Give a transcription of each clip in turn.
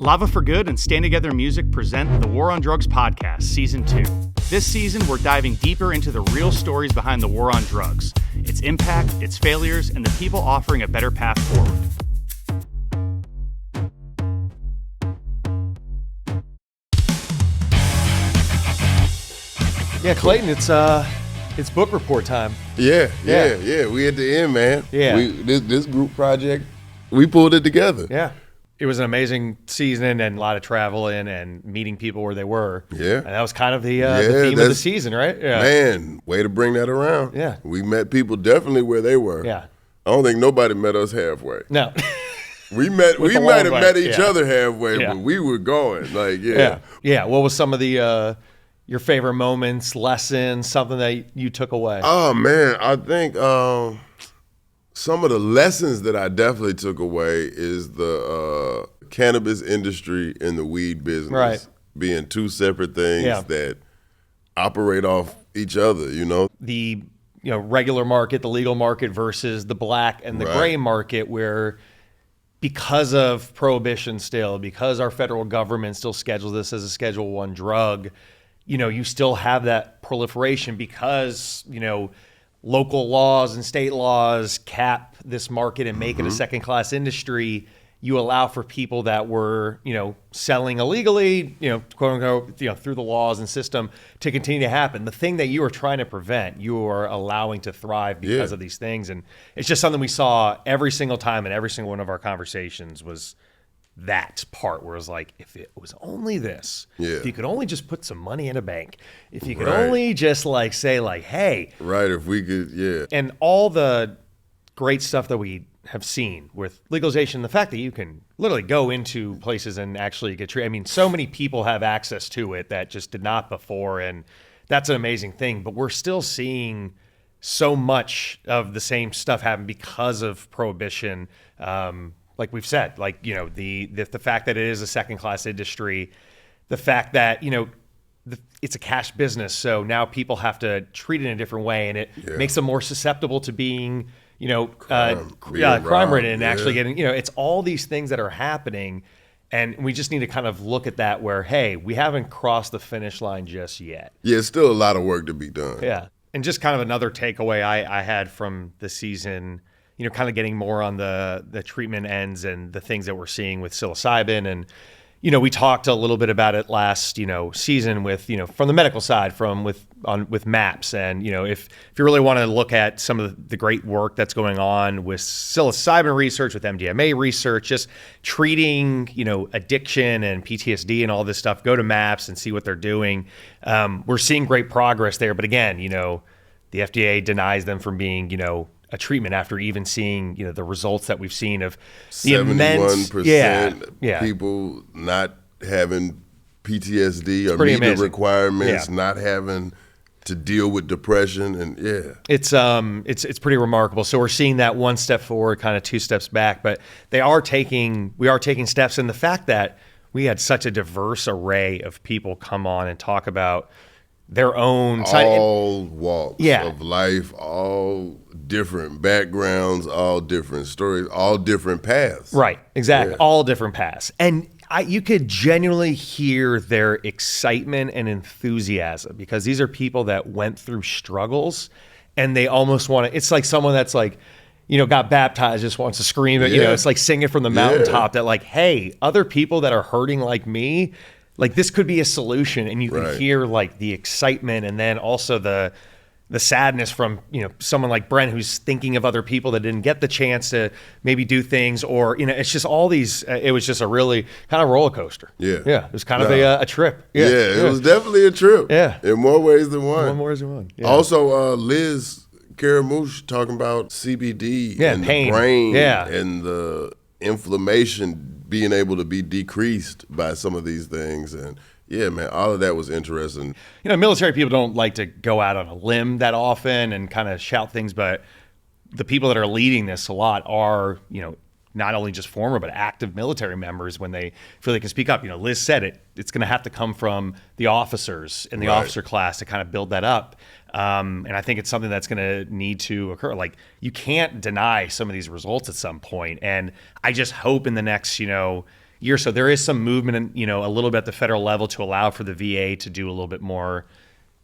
Lava for Good and Stand Together Music present the War on Drugs podcast, Season 2. This season, we're diving deeper into the real stories behind the war on drugs, its impact, its failures, and the people offering a better path forward. Yeah, Clayton, it's book report time. Yeah. We at the end, man. Yeah. This group project, we pulled it together. Yeah. It was an amazing season and a lot of traveling and meeting people where they were. Yeah. And that was kind of the theme of the season, right? Yeah. Man, way to bring that around. Yeah. We met people definitely where they were. Yeah. I don't think nobody met us halfway. No. We might have met each other halfway, Yeah. but we were going. Like, Yeah. What was some of the your favorite moments, lessons, something that you took away? Oh, man, I think some of the lessons that I definitely took away is the cannabis industry and the weed business Right. being two separate things that operate off each other, you know? The regular market, the legal market versus the black and the gray market, where because of prohibition still, because our federal government still schedules this as a Schedule I drug, you still have that proliferation because, local laws and state laws cap this market and make it a second-class industry. You allow for people that were, selling illegally, quote unquote, through the laws and system to continue to happen. The thing that you are trying to prevent, you are allowing to thrive because of these things. And it's just something we saw every single time in every single one of our conversations was that part where it was like, if it was only this, if you could only just put some money in a bank, if you could only just say hey. Right, if we could, And all the great stuff that we have seen with legalization, the fact that you can literally go into places and actually get treated. I mean, so many people have access to it that just did not before, and that's an amazing thing. But we're still seeing so much of the same stuff happen because of prohibition. Like we've said, the fact that it is a second-class industry, the fact that, it's a cash business, so now people have to treat it in a different way, and it makes them more susceptible to being, crime-ridden and actually getting, it's all these things that are happening, and we just need to kind of look at that where, hey, we haven't crossed the finish line just yet. Yeah, it's still a lot of work to be done. Yeah, and just kind of another takeaway I had from the season, kind of getting more on the treatment ends and the things that we're seeing with psilocybin. And, we talked a little bit about it last, season with, from the medical side, with MAPS. And, if you really want to look at some of the great work that's going on with psilocybin research, with MDMA research, just treating, addiction and PTSD and all this stuff, go to MAPS and see what they're doing. We're seeing great progress there. But again, the FDA denies them from being, a treatment after even seeing, the results that we've seen of the 71% people not having PTSD or meeting the requirements, not having to deal with depression, and it's pretty remarkable. So we're seeing that one step forward, kind of two steps back, but we are taking steps. And the fact that we had such a diverse array of people come on and talk about their own all walks of life, all different backgrounds, all different stories, all different paths. Right, exactly, all different paths. And you could genuinely hear their excitement and enthusiasm because these are people that went through struggles and they almost want to, it's like someone that's got baptized, just wants to scream, it's like singing from the mountaintop that hey, other people that are hurting like me, this could be a solution. And you can hear the excitement and then also the sadness from, someone like Brent who's thinking of other people that didn't get the chance to maybe do things, or, it's just all these, it was just a really kind of roller coaster. Yeah. It was kind of a trip. It was definitely a trip. Yeah. In more ways than one. Yeah. Also, Liz Caramouche talking about CBD and pain. The brain and the inflammation being able to be decreased by some of these things. And yeah, man, all of that was interesting. Military people don't like to go out on a limb that often and kind of shout things, but the people that are leading this a lot are, not only just former, but active military members when they feel they can speak up. Liz said it's going to have to come from the officers in the officer class to kind of build that up. And I think it's something that's going to need to occur. You can't deny some of these results at some point. And I just hope in the next, year or so. There is some movement, a little bit at the federal level to allow for the VA to do a little bit more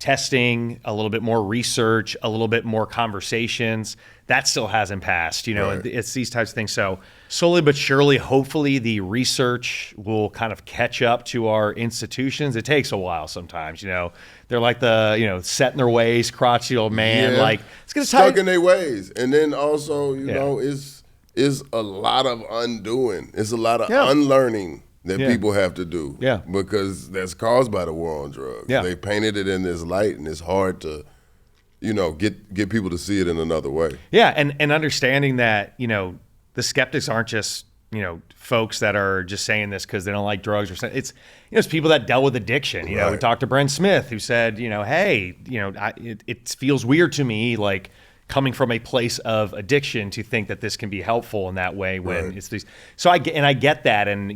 testing, a little bit more research, a little bit more conversations. That still hasn't passed, Right. It's these types of things. So slowly but surely, hopefully the research will kind of catch up to our institutions. It takes a while sometimes, they're like set in their ways, crotchety old man, like it's going to stuck in their ways. And then also, it's a lot of undoing. It's a lot of unlearning that people have to do. Yeah. Because that's caused by the war on drugs. Yeah. They painted it in this light, and it's hard to, get people to see it in another way. Yeah, and understanding that, the skeptics aren't just, folks that are just saying this because they don't like drugs or something. It's people that dealt with addiction. We talked to Brent Smith, who said, hey, it feels weird to me, like, coming from a place of addiction to think that this can be helpful in that way when it's these. So I get that. And,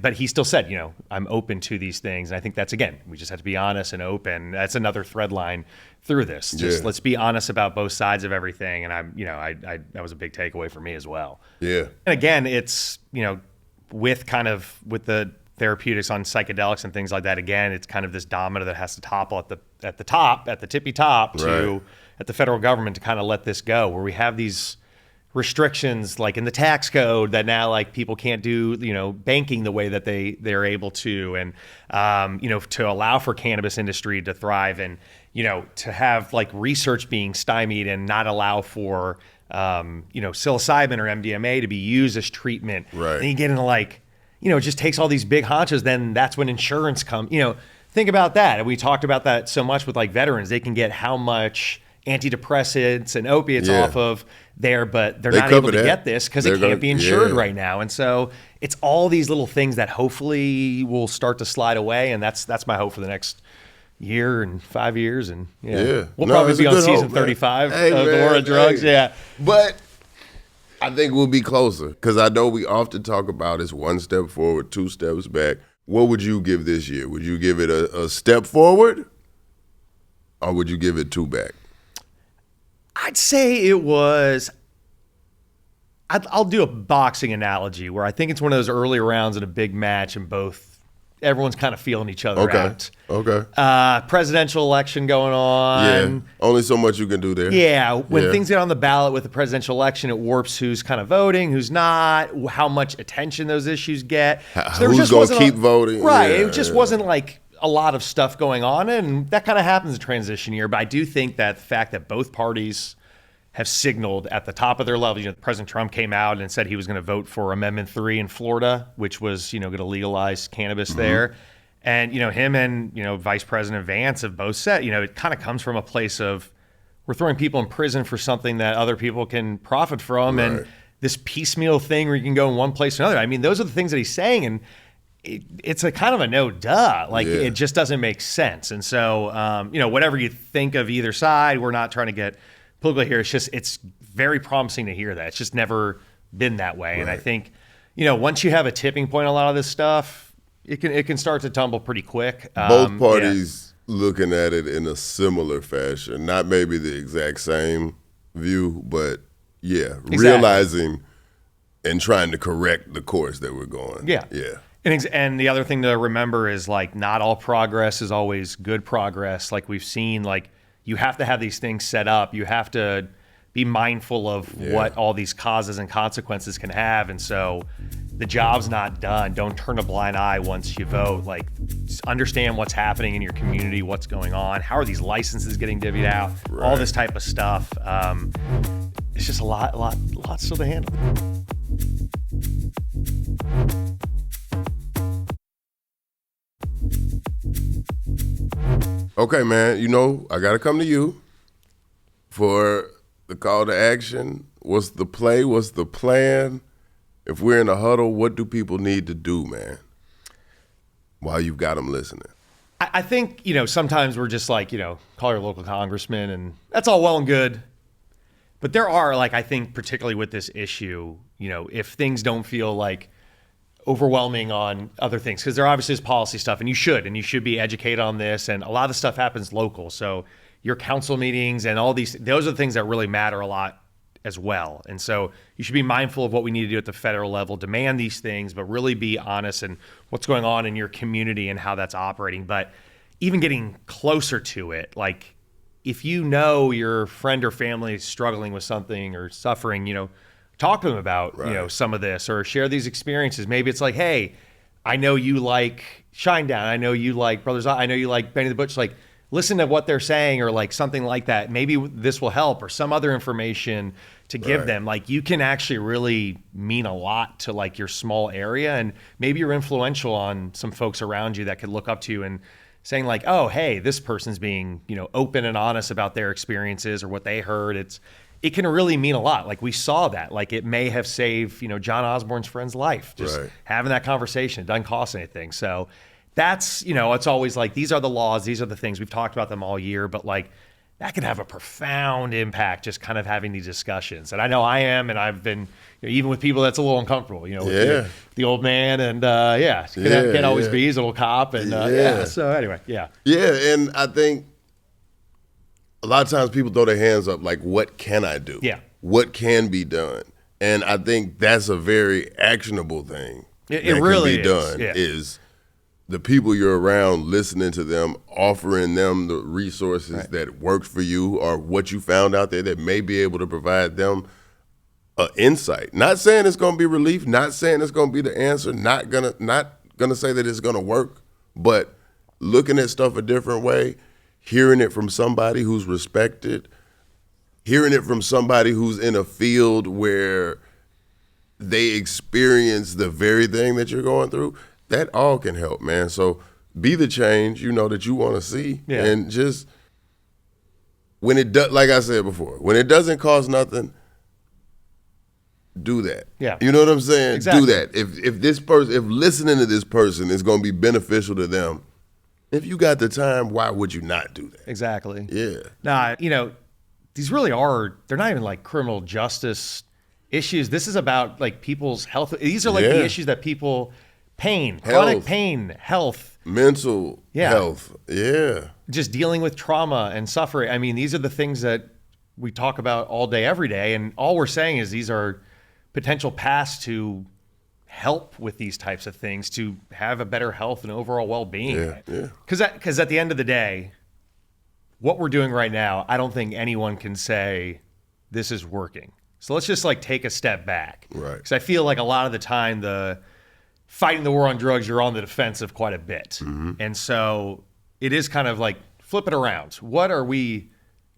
but he still said, I'm open to these things. And I think that's, again, we just have to be honest and open. That's another thread line through this. Just let's be honest about both sides of everything. And that was a big takeaway for me as well. Yeah. And again, it's, with the therapeutics on psychedelics and things like that, again, it's kind of this domino that has to topple at the tippy top to at the federal government to kind of let this go, where we have these restrictions like in the tax code that now like people can't do, banking the way that they're able to, and, to allow for cannabis industry to thrive, and, to have like research being stymied and not allow for, psilocybin or MDMA to be used as treatment. Right. And you get into like, it just takes all these big honchos. Then that's when insurance comes, think about that. And we talked about that so much with like veterans. They can get how much antidepressants and opiates off of there, but they're not able to get this because it can't be insured right now. And so it's all these little things that hopefully will start to slide away. And that's my hope for the next year and 5 years. And we'll probably be on season 35 of the War on Drugs. Yeah. But I think we'll be closer, because I know we often talk about it's one step forward, 2 steps back. What would you give this year? Would you give it a step forward, or would you give it 2 back? I'd say it was, I'll do a boxing analogy where I think it's one of those early rounds in a big match and everyone's kind of feeling each other out. Okay. Presidential election going on. Yeah, only so much you can do there. Yeah, when things get on the ballot with the presidential election, it warps who's kind of voting, who's not, how much attention those issues get. So who's going to keep voting. Right, it just wasn't like a lot of stuff going on, and that kind of happens in transition year. But I do think that the fact that both parties have signaled at the top of their level, President Trump came out and said he was going to vote for Amendment 3 in Florida, which was, going to legalize cannabis there. And, him and, Vice President Vance have both said, it kind of comes from a place of we're throwing people in prison for something that other people can profit from. Right. And this piecemeal thing where you can go in one place or another. I mean, those are the things that he's saying. And it's a kind of a no duh. Like, it just doesn't make sense. And so, whatever you think of either side, we're not trying to get political here. It's very promising to hear that. It's just never been that way. Right. And I think, once you have a tipping point on a lot of this stuff, it can start to tumble pretty quick. Both parties looking at it in a similar fashion, not maybe the exact same view, but realizing and trying to correct the course that we're going. Yeah. Yeah. And the other thing to remember is, like, not all progress is always good progress. Like we've seen, like, you have to have these things set up. You have to be mindful of what all these causes and consequences can have. And so the job's not done. Don't turn a blind eye once you vote. Like, just understand what's happening in your community, what's going on. How are these licenses getting divvied out? Right. All this type of stuff. It's just a lot still to handle. Okay, man, I got to come to you for the call to action. What's the play? What's the plan? If we're in a huddle, what do people need to do, man, while you've got them listening? I think, sometimes we're just like, call your local congressman, and that's all well and good. But there are, like, I think particularly with this issue, if things don't feel like overwhelming on other things, because there obviously is policy stuff, and you should be educated on this, and a lot of stuff happens local. So your council meetings and all those are the things that really matter a lot as well. And so you should be mindful of what we need to do at the federal level, demand these things, but really be honest in what's going on in your community and how that's operating. But even getting closer to it, like if you know your friend or family is struggling with something or suffering, talk to them about, some of this, or share these experiences. Maybe it's like, hey, I know you like Shinedown. I know you like Brothers. I know you like Benny the Butcher. Like, listen to what they're saying, or like something like that. Maybe this will help, or some other information to give them. Like, you can actually really mean a lot to like your small area, and maybe you're influential on some folks around you that could look up to you and saying like, oh, hey, this person's being, open and honest about their experiences or what they heard. It can really mean a lot. Like, we saw that. Like, it may have saved, John Osborne's friend's life. Just having that conversation. It doesn't cost anything. So that's, it's always like, these are the laws. These are the things. We've talked about them all year. But, like, that could have a profound impact just kind of having these discussions. And I know I am, and I've been, even with people that's a little uncomfortable, with the old man. And, can't always be. He's a little cop. And, so anyway, Yeah, and I think a lot of times people throw their hands up like, what can I do? Yeah. What can be done? And I think that's a very actionable thing. It really can be done is the people you're around, listening to them, offering them the resources that work for you or what you found out there that may be able to provide them insight. Not saying it's going to be relief, not saying it's going to be the answer, not gonna say that it's going to work, but looking at stuff a different way, hearing it from somebody who's respected, hearing it from somebody who's in a field where they experience the very thing that you're going through, that all can help, man. So be the change, that you want to see. Yeah. And just when it does, like I said before, when it doesn't cost nothing, do that. Yeah. You know what I'm saying? Exactly. Do that. If listening to this person is going to be beneficial to them, if you got the time, why would you not do that? Exactly. Yeah. Nah, these really they're not even like criminal justice issues. This is about like people's health. These are like the issues that people, chronic pain, health. Mental health. Yeah. Just dealing with trauma and suffering. I mean, these are the things that we talk about all day, every day. And all we're saying is these are potential paths to help with these types of things, to have a better health and overall well-being. Yeah. Because at the end of the day, what we're doing right now, I don't think anyone can say this is working. So let's just like take a step back. Right. Because I feel like a lot of the time, fighting the war on drugs, you're on the defensive quite a bit. Mm-hmm. And so it is kind of like, flip it around. What are we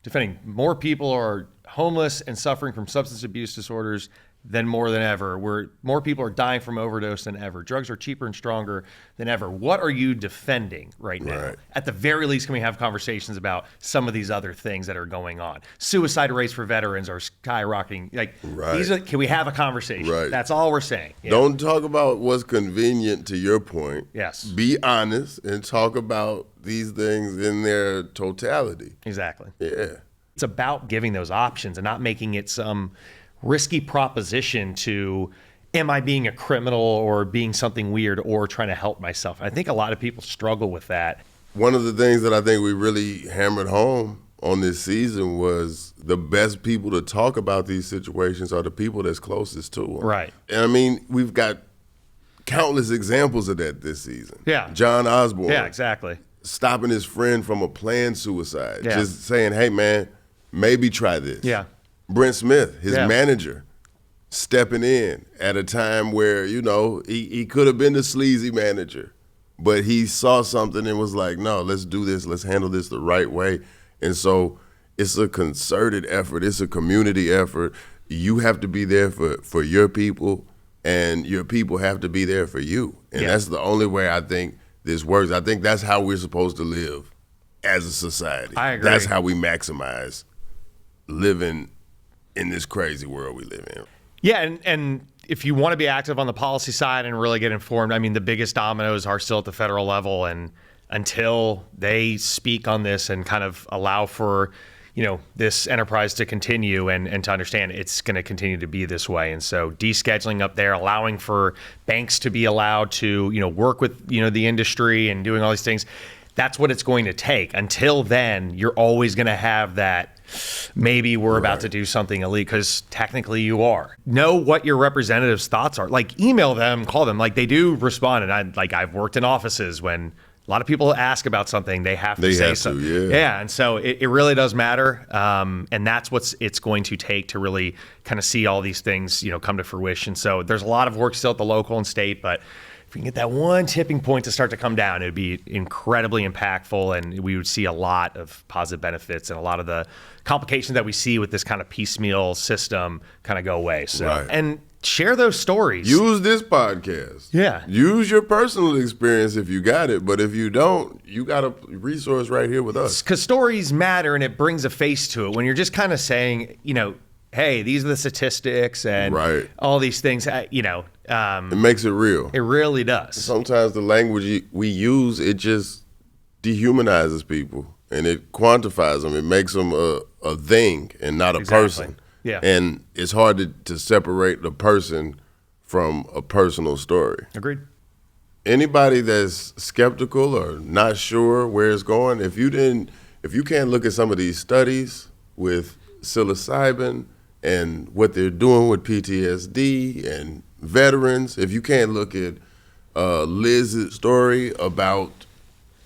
defending? More people are homeless and suffering from substance abuse disorders more than ever. More people are dying from overdose than ever. Drugs are cheaper and stronger than ever. What are you defending right now? Right. At the very least, can we have conversations about some of these other things that are going on? Suicide rates for veterans are skyrocketing. Like, can we have a conversation? Right. That's all we're saying. Yeah. Don't talk about what's convenient to your point. Yes. Be honest and talk about these things in their totality. Exactly. Yeah. It's about giving those options and not making it some risky proposition to, am I being a criminal or being something weird or trying to help myself? I think a lot of people struggle with that. One of the things that I think we really hammered home on this season was the best people to talk about these situations are the people that's closest to them. Right. And I mean, we've got countless examples of that this season. Yeah. John Osborne. Yeah, exactly. Stopping his friend from a planned suicide. Yeah. Just saying, hey, man, maybe try this. Yeah. Brent Smith, his manager, stepping in at a time where, he could have been the sleazy manager, but he saw something and was like, no, let's do this. Let's handle this the right way. And so it's a concerted effort. It's a community effort. You have to be there for your people, and your people have to be there for you. And that's the only way I think this works. I think that's how we're supposed to live as a society. I agree. That's how we maximize living in this crazy world we live in. Yeah, and if you want to be active on the policy side and really get informed, I mean, the biggest dominoes are still at the federal level, and until they speak on this and kind of allow for, this enterprise to continue and to understand it's going to continue to be this way. And so descheduling up there, allowing for banks to be allowed to, work with, the industry and doing all these things, that's what it's going to take. Until then, you're always going to have that maybe we're about to do something illegal, because technically you are. Know what your representative's thoughts are. Like, email them, call them. Like, they do respond. And I've worked in offices when a lot of people ask about something, they have to say something. Yeah. And so it really does matter. And that's what it's going to take to really kind of see all these things, come to fruition. So there's a lot of work still at the local and state, but if we can get that one tipping point to start to come down, it would be incredibly impactful, and we would see a lot of positive benefits, and a lot of the complications that we see with this kind of piecemeal system kind of go away. So, and share those stories. Use this podcast. Yeah. Use your personal experience if you got it, but if you don't, you got a resource right here with us. Because stories matter, and it brings a face to it. When you're just kind of saying, hey, these are the statistics and all these things, it makes it real. It really does. Sometimes the language we use, it just dehumanizes people, and it quantifies them. It makes them a thing and not a person. Yeah. And it's hard to separate the person from a personal story. Agreed. Anybody that's skeptical or not sure where it's going, if you can't look at some of these studies with psilocybin and what they're doing with PTSD and veterans, if you can't look at Liz's story about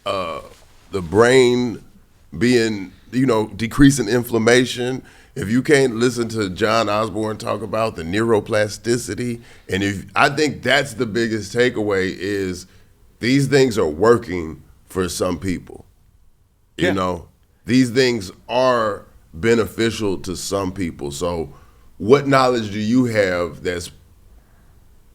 the brain being, decreasing inflammation, if you can't listen to John Osborne talk about the neuroplasticity, and I think that's the biggest takeaway is these things are working for some people. These things are beneficial to some people. So what knowledge do you have that's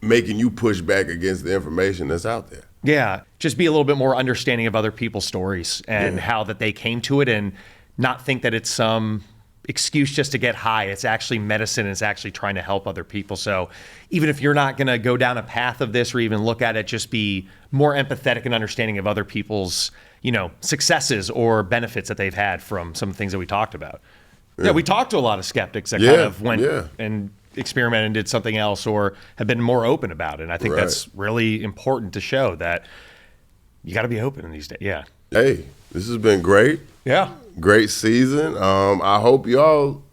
making you push back against the information that's out there? Yeah, just be a little bit more understanding of other people's stories and how that they came to it, and not think that it's some excuse just to get high. It's actually medicine, and it's actually trying to help other people. So even if you're not going to go down a path of this or even look at it, just be more empathetic and understanding of other people's, successes or benefits that they've had from some of the things that we talked about. Yeah, we talked to a lot of skeptics that kind of went and experimented and did something else, or have been more open about it. And I think that's really important to show that you got to be open in these days. Yeah. Hey, this has been great. Yeah. Great season. I hope y'all,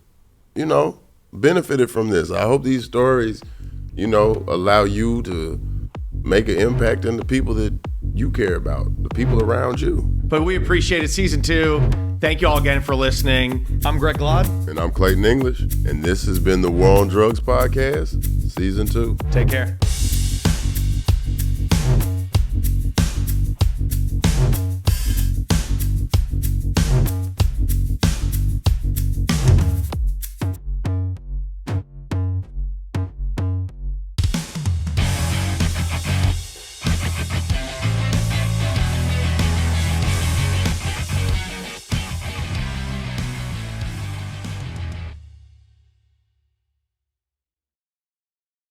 benefited from this. I hope these stories, allow you to make an impact on the people that you care about, the people around you. But we appreciate it. Season 2. Thank you all again for listening. I'm Greg Glod. And I'm Clayton English. And this has been the War on Drugs podcast, Season 2. Take care.